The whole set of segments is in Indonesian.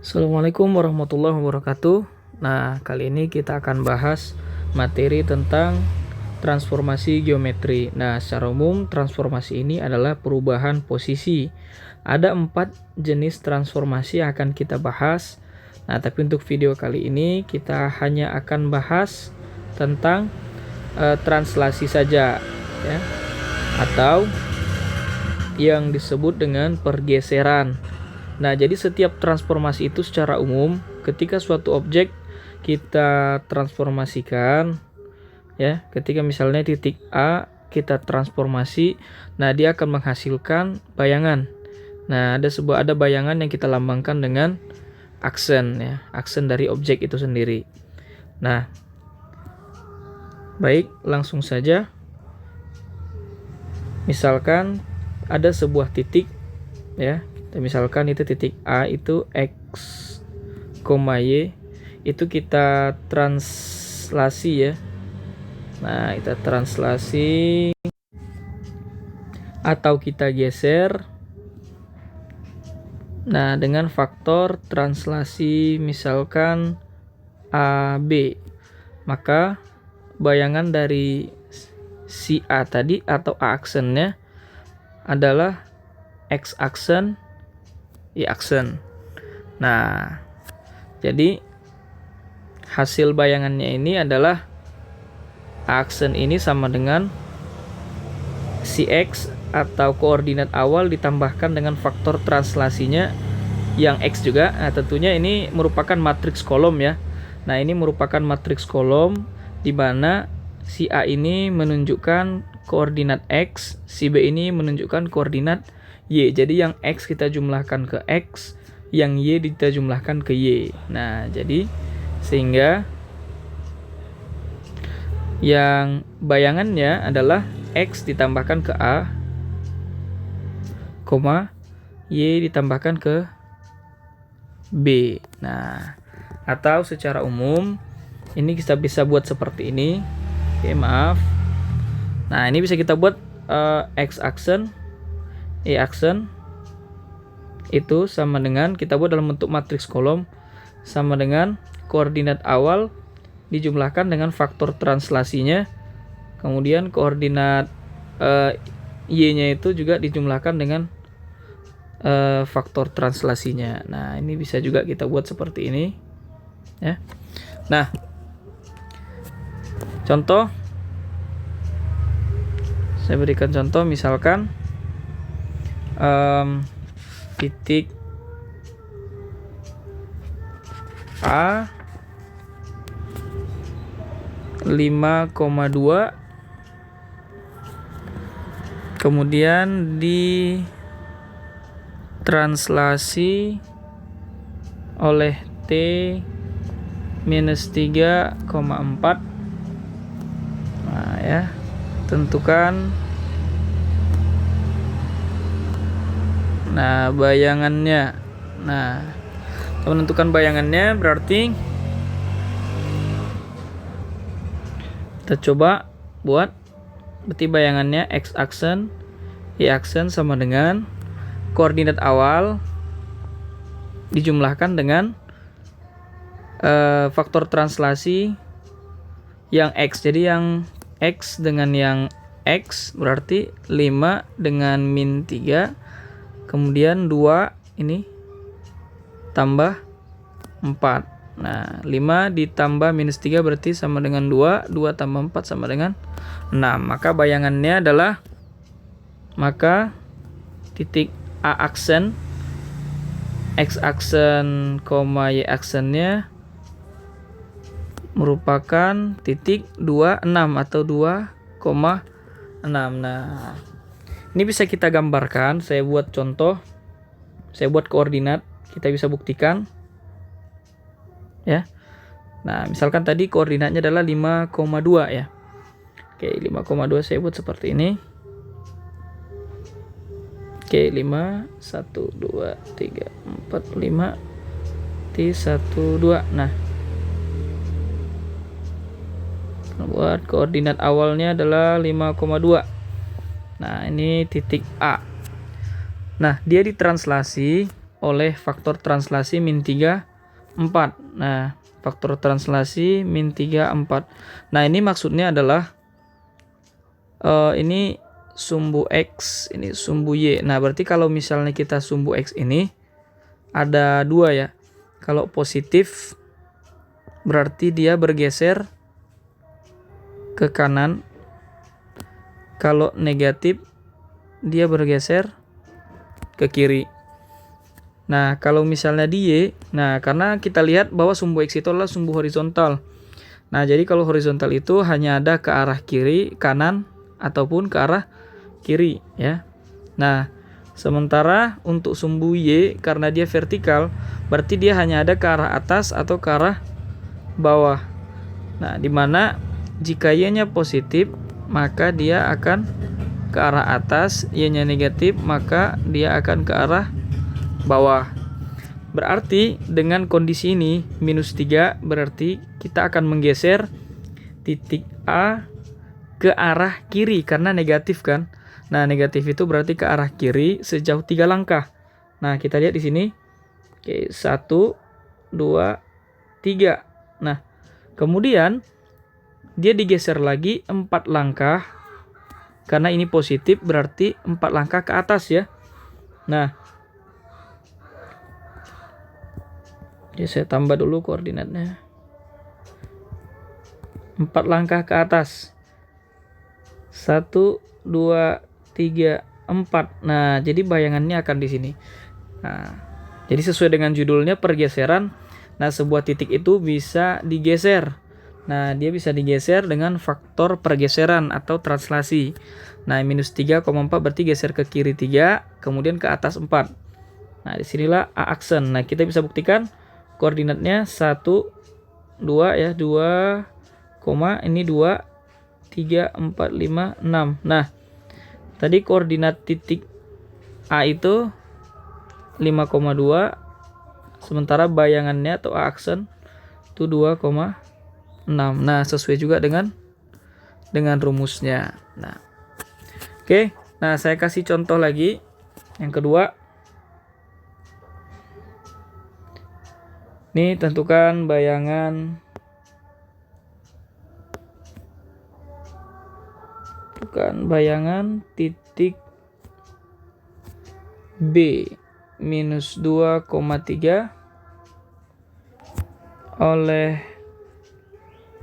Assalamualaikum warahmatullahi wabarakatuh. Nah, kali ini kita akan bahas materi tentang transformasi geometri. Nah, secara umum transformasi ini adalah perubahan posisi. Ada 4 jenis transformasi yang akan kita bahas. Nah, tapi untuk video kali ini kita hanya akan bahas tentang translasi saja, ya, atau yang disebut dengan pergeseran. Nah, jadi setiap transformasi itu secara umum ketika suatu objek kita transformasikan, ya, ketika misalnya titik A kita transformasi, nah dia akan menghasilkan bayangan. Nah, ada bayangan yang kita lambangkan dengan aksen, ya, aksen dari objek itu sendiri. Nah, baik, langsung saja. Misalkan ada sebuah titik, ya. Misalkan itu titik A itu X, Y, itu kita translasi, ya. Nah, kita translasi atau kita geser. Nah, dengan faktor translasi misalkan AB, maka bayangan dari si A tadi atau A aksennya adalah X aksen, Y aksen. Nah, jadi hasil bayangannya ini adalah aksen ini sama dengan si X atau koordinat awal ditambahkan dengan faktor translasinya yang X juga. Nah, tentunya ini merupakan matriks kolom, ya. Nah, ini merupakan matriks kolom di mana si A ini menunjukkan koordinat X, si B ini menunjukkan koordinat Y. Jadi yang X kita jumlahkan ke X, yang Y kita jumlahkan ke Y. Nah, jadi sehingga yang bayangannya adalah X ditambahkan ke A, Y ditambahkan ke B. Nah, atau secara umum ini kita bisa buat seperti ini. Oke, maaf. Nah, ini bisa kita buat X aksen, Y aksen itu sama dengan, kita buat dalam bentuk matriks kolom, sama dengan koordinat awal dijumlahkan dengan faktor translasinya, kemudian koordinat Y-nya itu juga dijumlahkan dengan faktor translasinya. Nah, ini bisa juga kita buat seperti ini, ya. Nah, contoh, saya berikan contoh, misalkan titik A 5,2, kemudian ditranslasi oleh T minus 3,4. Nah, ya, tentukan bayangannya. Nah, menentukan bayangannya berarti kita coba buat, berarti bayangannya X aksen, Y aksen sama dengan koordinat awal dijumlahkan dengan faktor translasi yang X. Jadi yang X dengan yang X berarti 5 dengan min 3, kemudian 2 ini tambah 4. Nah, 5 ditambah minus 3 berarti sama dengan 2, 2 tambah 4 sama dengan 6. Maka bayangannya adalah, maka titik A aksen, X aksen, Y aksennya merupakan titik 26 atau 2,6. Nah, ini bisa kita gambarkan. Saya buat contoh, saya buat koordinat, kita bisa buktikan, ya. Nah, misalkan tadi koordinatnya adalah 5,2, ya. Oke, 5,2 saya buat seperti ini. Oke, 5 1 2 3 4 5 T1 2. Nah, buat koordinat awalnya adalah 5,2. Nah, ini titik A. Nah, dia ditranslasi oleh faktor translasi min 3, 4. Nah, faktor translasi min 3, 4. Nah, ini maksudnya adalah ini sumbu X, ini sumbu Y. Nah, berarti kalau misalnya kita sumbu X ini ada 2 ya. Kalau positif berarti dia bergeser ke kanan. Kalau negatif dia bergeser ke kiri. Nah, kalau misalnya di Y, nah karena kita lihat bahwa sumbu X itu adalah sumbu horizontal. Nah, jadi kalau horizontal itu hanya ada ke arah kiri, kanan, ataupun ke arah kiri ya. Nah, sementara untuk sumbu Y karena dia vertikal, berarti dia hanya ada ke arah atas atau ke arah bawah. Nah, dimana jika Y-nya positif, maka dia akan ke arah atas, Y-nya negatif, maka dia akan ke arah bawah. Berarti dengan kondisi ini minus 3 berarti kita akan menggeser titik A ke arah kiri karena negatif kan. Nah, negatif itu berarti ke arah kiri sejauh 3 langkah. Nah, kita lihat di sini. Oke, 1, 2, 3. Nah, kemudian dia digeser lagi 4 langkah. Karena ini positif berarti 4 langkah ke atas ya. Nah, jadi saya tambah dulu koordinatnya. 4 langkah ke atas. 1, 2, 3, 4. Nah, jadi bayangannya akan di sini. Nah, jadi sesuai dengan judulnya pergeseran. Nah, sebuah titik itu bisa digeser. Nah, dia bisa digeser dengan faktor pergeseran atau translasi. Nah, minus 3,4 berarti geser ke kiri 3, kemudian ke atas 4. Nah, disinilah A aksen. Nah, kita bisa buktikan koordinatnya 1, 2 ya, 2, ini 2, 3, 4, 5, 6. Nah, tadi koordinat titik A itu 5,2, sementara bayangannya atau A aksen itu 2,6. Nah, sesuai juga dengan rumusnya. Nah, oke. Nah, saya kasih contoh lagi. Yang kedua, ini tentukan bayangan titik B minus 2,3 oleh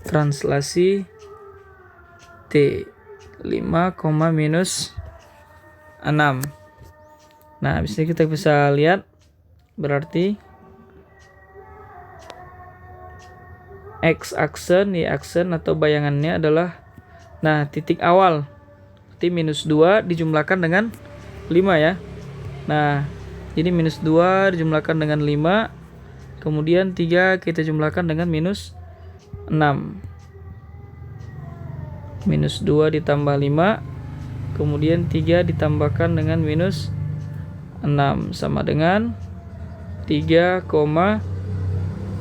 translasi T 5, minus 6. Nah, habis ini kita bisa lihat berarti X aksen, Y aksen atau bayangannya adalah, nah, titik awal berarti minus 2 dijumlahkan dengan 5 ya. Nah, jadi minus 2 dijumlahkan dengan 5, kemudian 3 kita jumlahkan dengan minus 6. Minus 2 ditambah 5, kemudian 3 ditambahkan dengan minus 6 sama dengan 3,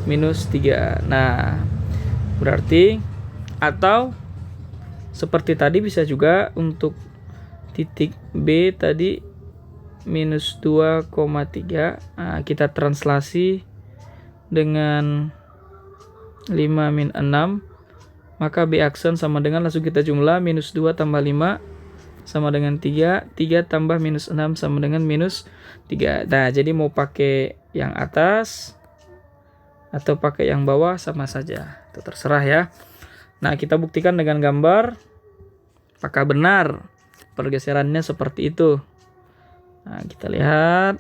minus 3. Nah, berarti atau seperti tadi bisa juga untuk titik B tadi minus 2,3. Nah, kita translasi dengan 5 min 6, maka B aksen sama dengan, langsung kita jumlah, minus 2 tambah 5 sama dengan 3, 3 tambah minus 6 sama dengan minus 3. Nah, jadi mau pakai yang atas atau pakai yang bawah sama saja, itu terserah ya. Nah, kita buktikan dengan gambar apakah benar pergeserannya seperti itu. Nah, kita lihat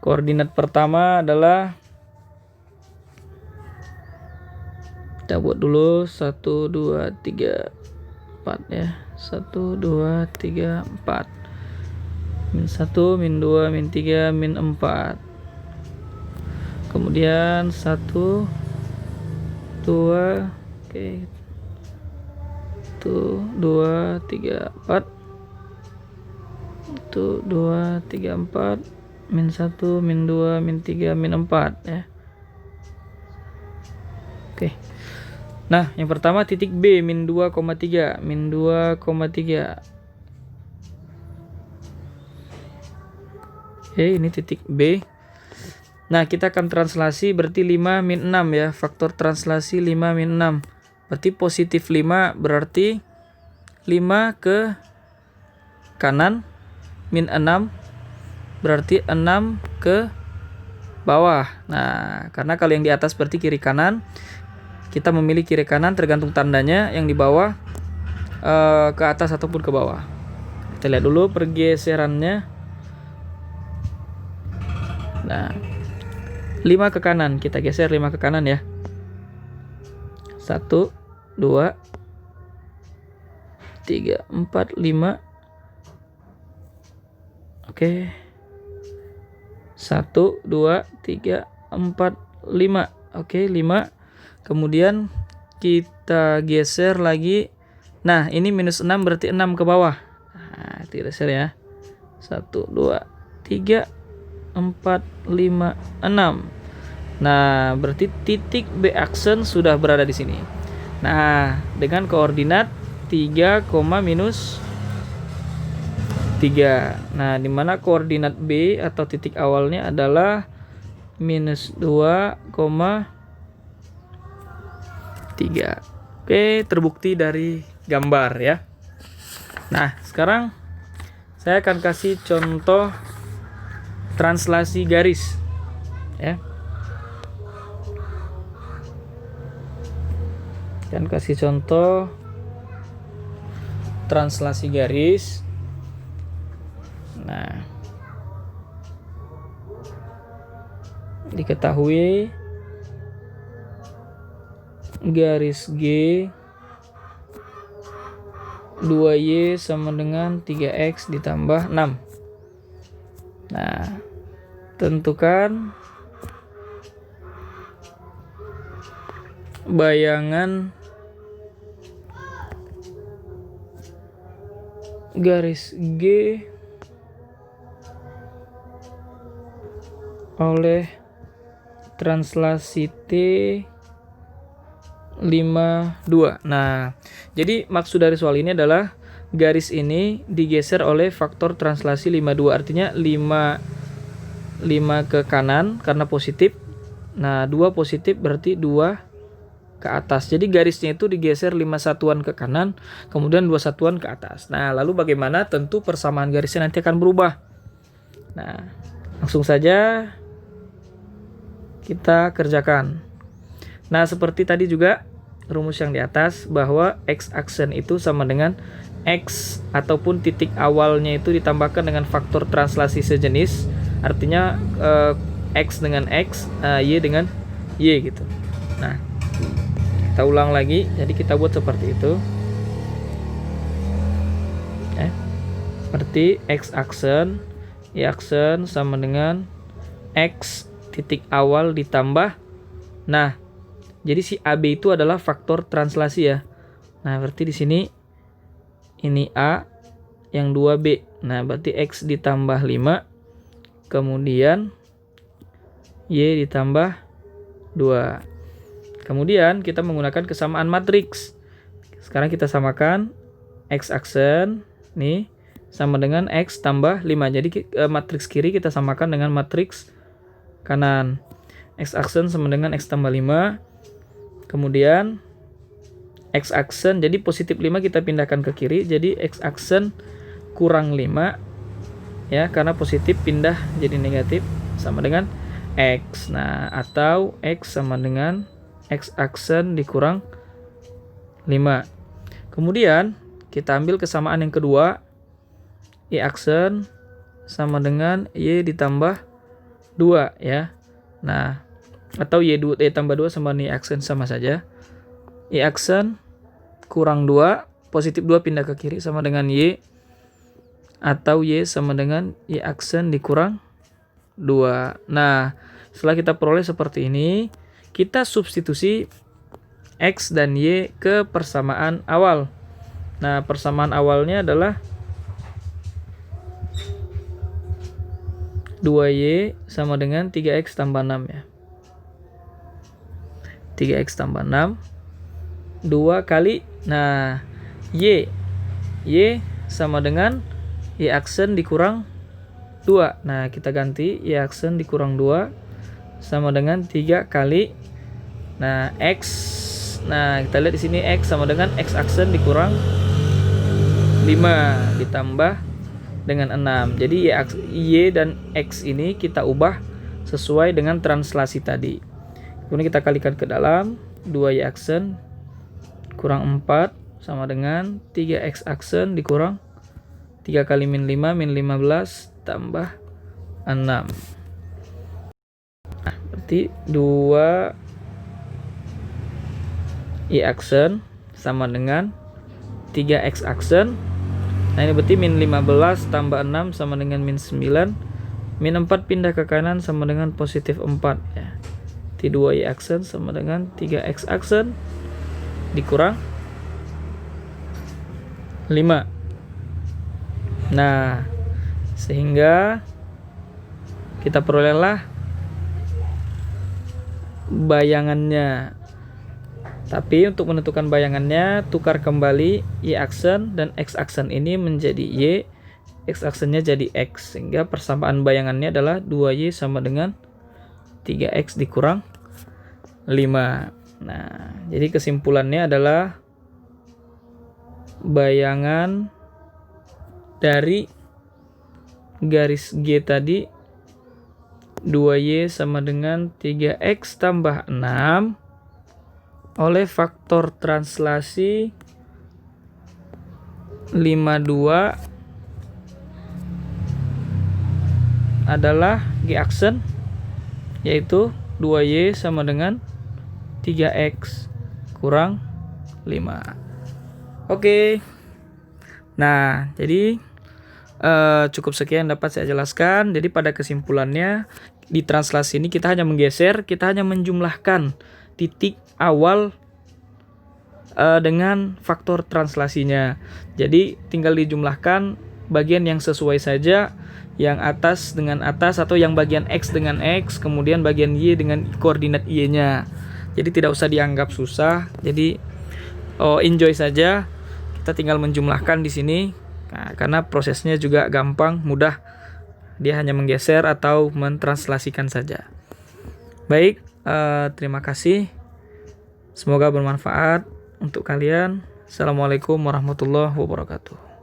koordinat pertama adalah, kita buat dulu 1, 2, 3, 4 ya. 1, 2, 3, 4. Min 1, min 2, min 3, min 4. Kemudian 1, 2, oke. 1, 2, 3, 4. 1, 2, 3, 4. Min 1, min 2, min 3, min 4 ya. Oke. Nah, yang pertama titik B min 2,3, min 2,3. Oke, ini titik B. Nah, kita akan translasi berarti 5 min 6 ya. Faktor translasi 5 min 6. Berarti positif 5 berarti 5 ke kanan. Min 6 berarti 6 ke bawah. Nah, karena kalau yang di atas berarti kiri kanan. Kita memilih kiri kanan tergantung tandanya. Yang di bawah ke atas ataupun ke bawah. Kita lihat dulu pergeserannya. Nah, 5 ke kanan, kita geser 5 ke kanan ya. 1, 2, 3, 4, 5. Oke. 1, 2, 3, 4, 5. Oke, 5. Kemudian kita geser lagi. Nah, ini minus 6 berarti 6 ke bawah. Nah, kita geser ya. 1, 2, 3, 4, 5, 6. Nah, berarti titik B aksen sudah berada di sini. Nah, dengan koordinat 3, minus 3. Nah, di mana koordinat B atau titik awalnya adalah minus 2, 3. Oke, terbukti dari gambar ya. Nah, sekarang saya akan kasih contoh translasi garis ya. Dan kasih contoh translasi garis. Nah, diketahui garis G 2Y sama dengan 3X ditambah 6. Nah, tentukan bayangan garis G oleh translasi T 52. Nah, jadi maksud dari soal ini adalah garis ini digeser oleh faktor translasi 52. Artinya 5 ke kanan karena positif. Nah, 2 positif berarti 2 ke atas. Jadi garisnya itu digeser 5 satuan ke kanan, kemudian 2 satuan ke atas. Nah, lalu bagaimana? Tentu persamaan garisnya nanti akan berubah. Nah, langsung saja kita kerjakan. Nah, seperti tadi juga rumus yang di atas bahwa X aksen itu sama dengan X ataupun titik awalnya itu ditambahkan dengan faktor translasi sejenis. Artinya X dengan X, Y dengan Y gitu. Nah, kita ulang lagi, jadi kita buat seperti itu. Berarti X aksen, Y aksen sama dengan X titik awal ditambah. Nah, jadi si AB itu adalah faktor translasi ya. Nah, berarti di sini ini A, yang 2B. Nah, berarti X ditambah 5, kemudian Y ditambah 2. Kemudian kita menggunakan kesamaan matriks. Sekarang kita samakan X aksen nih sama dengan X tambah 5. Jadi matriks kiri kita samakan dengan matriks kanan. X aksen sama dengan X tambah 5. Kemudian X aksen, jadi positif 5 kita pindahkan ke kiri. Jadi X aksen kurang 5. Ya, karena positif pindah jadi negatif sama dengan X. Nah, atau X sama dengan X aksen dikurang 5. Kemudian kita ambil kesamaan yang kedua. Y aksen sama dengan Y ditambah 2 ya. Nah, atau Y tambah 2 sama Y aksen sama saja. Y aksen kurang 2, positif 2 pindah ke kiri sama dengan Y, atau Y sama dengan Y aksen dikurang 2. Nah, setelah kita peroleh seperti ini, kita substitusi X dan Y ke persamaan awal. Nah, persamaan awalnya adalah 2Y sama dengan 3X tambah 6 ya. 3X tambah 6. 2 kali. Nah, Y sama dengan Y aksen dikurang 2. Nah, kita ganti Y aksen dikurang 2 sama dengan 3 kali. Nah, X. Nah, kita lihat di sini X sama dengan X aksen dikurang 5 ditambah dengan 6. Jadi Y dan X ini kita ubah sesuai dengan translasi tadi. Kemudian kita kalikan ke dalam, 2Y aksen kurang 4 sama dengan 3X aksen dikurang 3 kali min 5, min 15 tambah 6. Nah, berarti 2Y aksen sama dengan 3X aksen. Nah, ini berarti min 15 tambah 6 sama dengan min 9. Min 4 pindah ke kanan sama dengan positif 4 ya. 2Y aksen sama dengan 3X aksen dikurang 5. Nah, sehingga kita perolehlah bayangannya. Tapi untuk menentukan bayangannya, tukar kembali Y aksen dan X aksen ini menjadi Y, X aksennya jadi X, sehingga persamaan bayangannya adalah 2Y sama dengan 3X dikurang 5. Nah, jadi kesimpulannya adalah bayangan dari garis G tadi 2Y sama dengan 3X tambah 6 oleh faktor translasi 52 adalah G aksen, yaitu 2Y sama dengan 3X kurang 5. Oke. Nah, jadi cukup sekian dapat saya jelaskan. Jadi pada kesimpulannya, di translasi ini kita hanya menggeser, kita hanya menjumlahkan titik awal dengan faktor translasinya. Jadi tinggal dijumlahkan bagian yang sesuai saja, yang atas dengan atas atau yang bagian X dengan X, kemudian bagian Y dengan koordinat Y-nya. Jadi tidak usah dianggap susah. Jadi enjoy saja. Kita tinggal menjumlahkan di sini. Nah, karena prosesnya juga gampang, mudah. Dia hanya menggeser atau mentranslasikan saja. Baik, terima kasih. Semoga bermanfaat untuk kalian. Assalamualaikum warahmatullahi wabarakatuh.